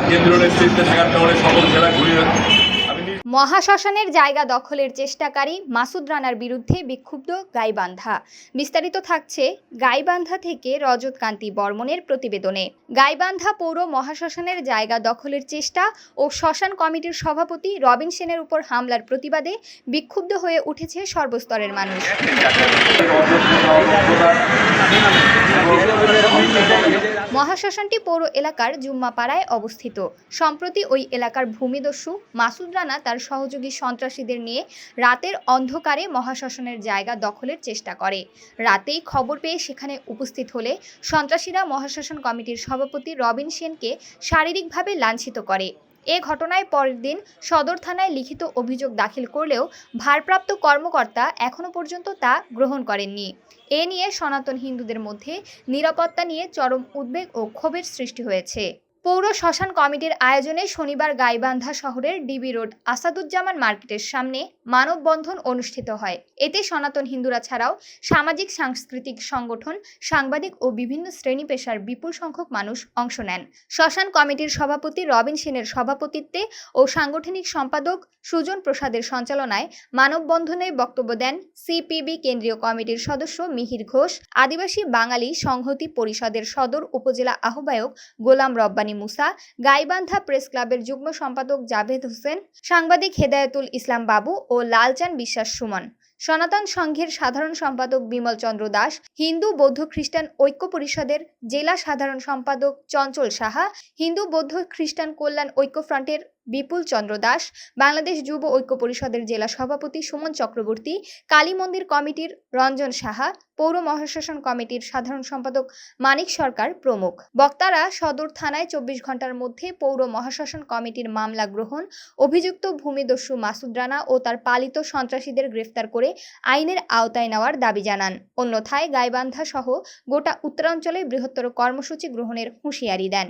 কেন্দ্রীয় নেতৃত্বে থাকার কারণে সকল জেলা ঘুরিয়ে মহাশ্মশানের জায়গা দখলের চেষ্টাকারী মাসুদ রানার বিরুদ্ধে বিক্ষুব্ধ গাইবান্ধা। বিস্তারিত থাকছে গাইবান্ধা থেকে রজত কান্তি বর্মনের প্রতিবেদনে। গাইবান্ধা পৌর মহাশ্মশানের জায়গা দখলের চেষ্টা ও শ্মশান কমিটির সভাপতি রবিন সেনের উপর হামলার প্রতিবাদে বিক্ষুব্ধ হয়ে উঠেছে সর্বস্তরের মানুষ। মহাশ্মশানটি পৌর এলাকার জুম্মাপাড়ায় অবস্থিত। সম্প্রতি ওই এলাকার ভূমিদস্যু মাসুদ রানা তার সহযোগী সন্ত্রাসীদের নিয়ে রাতের অন্ধকারে মহাশ্মশানের জায়গা দখলের চেষ্টা করে। রাতেই খবর পেয়ে সেখানে উপস্থিত হলে সন্ত্রাসীরা মহাশ্মশান কমিটির সভাপতি রবিন সেনকে শারীরিকভাবে লাঞ্ছিত করে। এ ঘটনায় পরের দিন সদর থানায় লিখিত অভিযোগ দাখিল করলেও ভারপ্রাপ্ত কর্মকর্তা এখনো পর্যন্ত তা গ্রহণ করেননি। এ নিয়ে সনাতন হিন্দুদের মধ্যে নিরাপত্তা নিয়ে চরম উদ্বেগ ও ক্ষোভের সৃষ্টি হয়েছে। পৌর শ্মশান কমিটির আয়োজনে শনিবার গাইবান্ধা শহরের ডিবি রোড আসাদুজ্জামান মার্কেটের সামনে মানববন্ধন অনুষ্ঠিত হয়। এতে সনাতন হিন্দুরা ছাড়াও সামাজিক সাংস্কৃতিক সংগঠন, সাংবাদিক ও বিভিন্ন শ্রেণী পেশার বিপুল সংখ্যক মানুষ অংশ নেন। শ্মশান কমিটির সভাপতি রবিন সেনের সভাপতিত্বে ও সাংগঠনিক সম্পাদক সুজন প্রসাদের সঞ্চালনায় মানববন্ধনে বক্তব্য দেন সিপিবি কেন্দ্রীয় কমিটির সদস্য মিহির ঘোষ, আদিবাসী বাঙালি সংহতি পরিষদের সদর উপজেলা আহ্বায়ক গোলাম রব্বানী মুসা, গাইবান্ধা প্রেস ক্লাবের যুগ্ম সম্পাদক জাভেদ হোসেন, সাংবাদিক হেদায়েতুল ইসলাম বাবু ও লালচান বিশ্বাস সুমন, সনাতন সংঘের সাধারণ সম্পাদক বিমল চন্দ্র দাস, হিন্দু বৌদ্ধ খ্রিস্টান ঐক্য পরিষদের জেলা সাধারণ সম্পাদক চঞ্চল সাহা, হিন্দু বৌদ্ধ খ্রিস্টান কল্যাণ ঐক্য ফ্রন্টের বিপুল চন্দ্র দাস, বাংলাদেশ যুব ঐক্য পরিষদের জেলা সভাপতি সুমন চক্রবর্তী, কালী মন্দির কমিটির রঞ্জন সাহা, পৌর মহাশ্মশান কমিটির সাধারণ সম্পাদক মানিক সরকার প্রমুখ। বক্তারা সদর থানায় 24 ঘন্টার মধ্যে পৌর মহাশ্মশান কমিটির মামলা গ্রহণ, অভিযুক্ত ভূমিদস্যু মাসুদ রানা ও তার পালিত সন্ত্রাসীদের গ্রেফতার করে আইনের আওতায় নেওয়ার দাবি জানান। অন্যথায় গাইবান্ধা সহ গোটা উত্তরাঞ্চলে বৃহত্তর কর্মসূচি গ্রহণের হুঁশিয়ারি দেন।